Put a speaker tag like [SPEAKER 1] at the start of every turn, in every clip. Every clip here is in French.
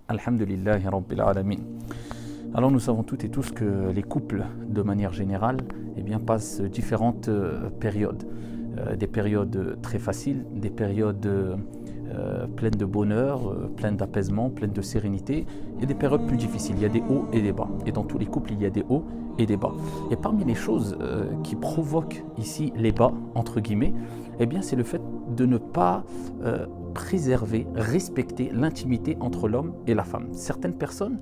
[SPEAKER 1] Alhamdulillahi Rabbil Alamin. Alors nous savons toutes et tous que les couples, de manière générale, passent différentes périodes. Des périodes très faciles, des périodes pleines de bonheur, pleines d'apaisement, pleines de sérénité, et des périodes plus difficiles. Il y a des hauts et des bas. Et dans tous les couples, il y a des hauts et des bas. Et parmi les choses qui provoquent ici les bas, entre guillemets, c'est le fait de ne pas préserver, respecter l'intimité entre l'homme et la femme. Certaines personnes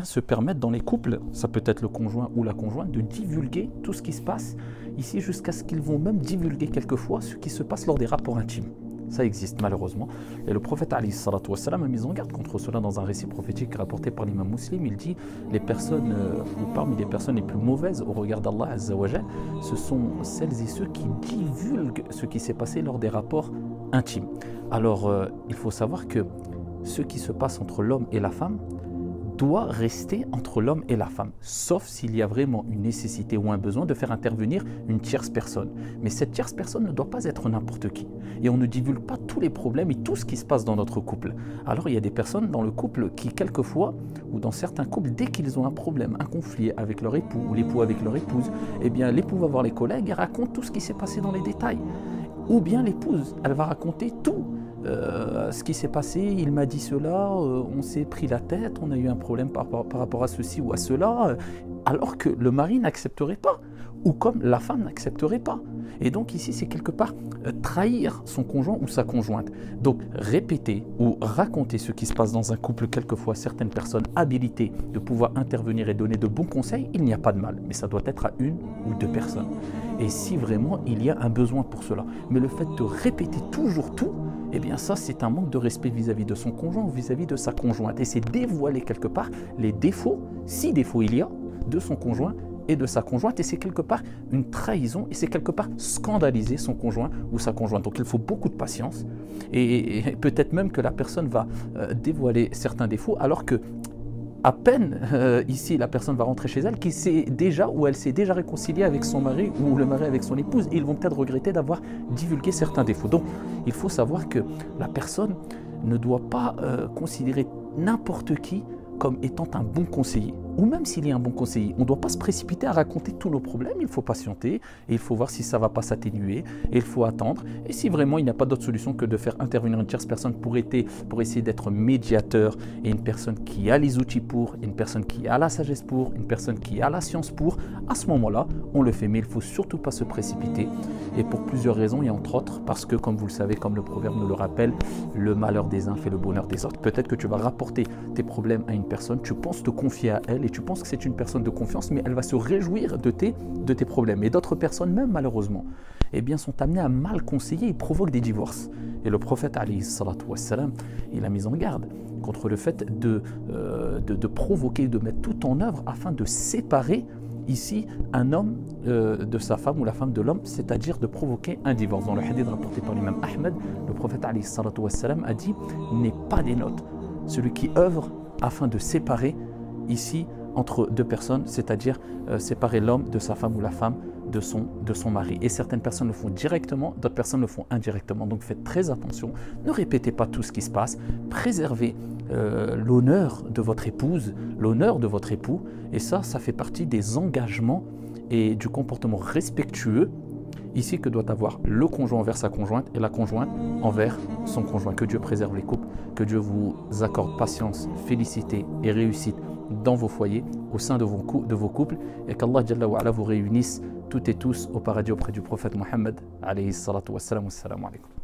[SPEAKER 1] se permettent dans les couples, ça peut être le conjoint ou la conjointe, de divulguer tout ce qui se passe ici jusqu'à ce qu'ils vont même divulguer quelquefois ce qui se passe lors des rapports intimes. Ça existe malheureusement. Et le prophète a mis en garde contre cela dans un récit prophétique rapporté par l'imam Muslim. Il dit les personnes, ou parmi les personnes les plus mauvaises au regard d'Allah Azza wa Jal, ce sont celles et ceux qui divulguent ce qui s'est passé lors des rapports intimes. Alors il faut savoir que ce qui se passe entre l'homme et la femme doit rester entre l'homme et la femme, sauf s'il y a vraiment une nécessité ou un besoin de faire intervenir une tierce personne. Mais cette tierce personne ne doit pas être n'importe qui. Et on ne divulgue pas tous les problèmes et tout ce qui se passe dans notre couple. Alors il y a des personnes dans le couple qui quelquefois, ou dans certains couples, dès qu'ils ont un problème, un conflit avec leur époux ou l'époux avec leur épouse, l'époux va voir les collègues et raconte tout ce qui s'est passé dans les détails. Ou bien l'épouse, elle va raconter tout. Ce qui s'est passé, il m'a dit cela, on s'est pris la tête, on a eu un problème par rapport à ceci ou à cela, alors que le mari n'accepterait pas, ou comme la femme n'accepterait pas. Et donc ici, c'est quelque part trahir son conjoint ou sa conjointe. Donc répéter ou raconter ce qui se passe dans un couple, quelquefois certaines personnes habilitées de pouvoir intervenir et donner de bons conseils, il n'y a pas de mal, mais ça doit être à une ou deux personnes. Et si vraiment il y a un besoin pour cela. Mais le fait de répéter toujours tout, ça c'est un manque de respect vis-à-vis de son conjoint ou vis-à-vis de sa conjointe. Et c'est dévoiler quelque part les défauts, si défauts il y a, de son conjoint et de sa conjointe. Et c'est quelque part une trahison et c'est quelque part scandaliser son conjoint ou sa conjointe. Donc il faut beaucoup de patience et peut-être même que la personne va dévoiler certains défauts alors que à peine ici la personne va rentrer chez elle, qui sait déjà ou elle s'est déjà réconciliée avec son mari ou le mari avec son épouse, et ils vont peut-être regretter d'avoir divulgué certains défauts. Donc il faut savoir que la personne ne doit pas considérer n'importe qui comme étant un bon conseiller. Ou même s'il y a un bon conseiller, on ne doit pas se précipiter à raconter tous nos problèmes, il faut patienter, et il faut voir si ça ne va pas s'atténuer, et il faut attendre. Et si vraiment il n'y a pas d'autre solution que de faire intervenir une tierce personne pour essayer d'être médiateur, et une personne qui a les outils pour, une personne qui a la sagesse pour, une personne qui a la science pour, à ce moment-là, on le fait. Mais il ne faut surtout pas se précipiter, et pour plusieurs raisons, et entre autres, parce que comme vous le savez, comme le proverbe nous le rappelle, le malheur des uns fait le bonheur des autres. Peut-être que tu vas rapporter tes problèmes à une personne, tu penses te confier à elle, et tu penses que c'est une personne de confiance, mais elle va se réjouir de tes problèmes. Et d'autres personnes, même malheureusement, sont amenées à mal conseiller et provoquent des divorces. Et le prophète, alayhi salatu wassalam, il a mis en garde contre le fait de provoquer, de mettre tout en œuvre afin de séparer ici un homme de sa femme ou la femme de l'homme, c'est-à-dire de provoquer un divorce. Dans le hadith rapporté par l'imam Ahmed, le prophète, alayhi salatu wassalam, a dit « N'est pas des notes celui qui œuvre afin de séparer ici entre deux personnes, c'est-à-dire séparer l'homme de sa femme ou la femme de son mari. » Et certaines personnes le font directement, d'autres personnes le font indirectement. Donc faites très attention, ne répétez pas tout ce qui se passe, préservez l'honneur de votre épouse, l'honneur de votre époux, et ça fait partie des engagements et du comportement respectueux ici que doit avoir le conjoint envers sa conjointe et la conjointe envers son conjoint. Que Dieu préserve les couples, que Dieu vous accorde patience, félicité et réussite dans vos foyers, au sein de vos couples, et qu'Allah Jalla wa Ala vous réunisse toutes et tous au paradis auprès du prophète Mohammed alayhi salatu wassalam. Assalamu alaikum.